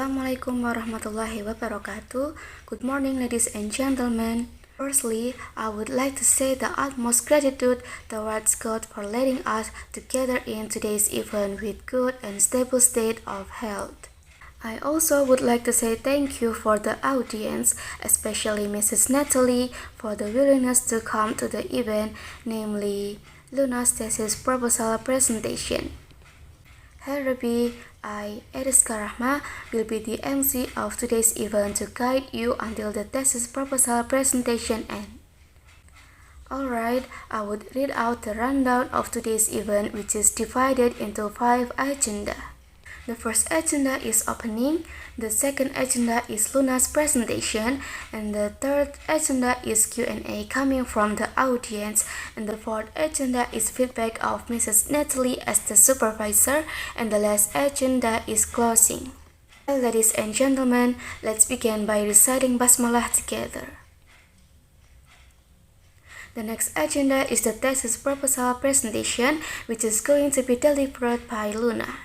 Assalamualaikum warahmatullahi wabarakatuh. Good morning, ladies and gentlemen. Firstly, I would like to say the utmost gratitude towards God for letting us together in today's event with good and stable state of health. I also would like to say thank you for the audience, especially Mrs. Natalie, for the willingness to come to the event, namely Luna's thesis proposal presentation. Hey Ruby, Erizka Rahma, will be the MC of today's event to guide you until the thesis proposal presentation ends. Alright, I would read out the rundown of today's event, which is divided into 5 agendas. The first agenda is opening, the second agenda is Luna's presentation, and the third agenda is Q&A coming from the audience, and the fourth agenda is feedback of Mrs. Natalie as the supervisor, and the last agenda is closing. Well, ladies and gentlemen, let's begin by reciting Basmalah together. The next agenda is the thesis proposal presentation, which is going to be delivered by Luna.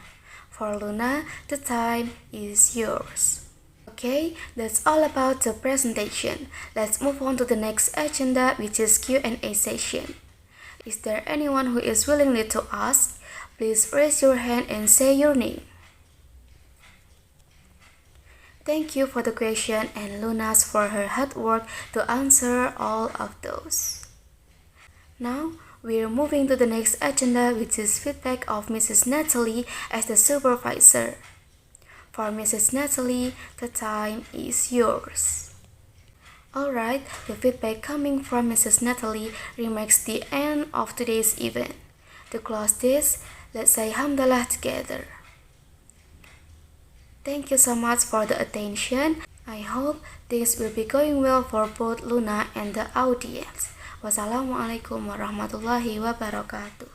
For Luna, the time is yours. Okay, that's all about the presentation. Let's move on to the next agenda, which is Q&A session. Is there anyone who is willing to ask? Please raise your hand and say your name. Thank you for the question and Luna's for her hard work to answer all of those. Now, we're moving to the next agenda, which is feedback of Mrs. Natalie as the supervisor. For Mrs. Natalie, the time is yours. Alright, the feedback coming from Mrs. Natalie remarks the end of today's event. To close this, let's say Hamdalah together. Thank you so much for the attention. I hope things will be going well for both Luna and the audience. Wassalamualaikum warahmatullahi wabarakatuh.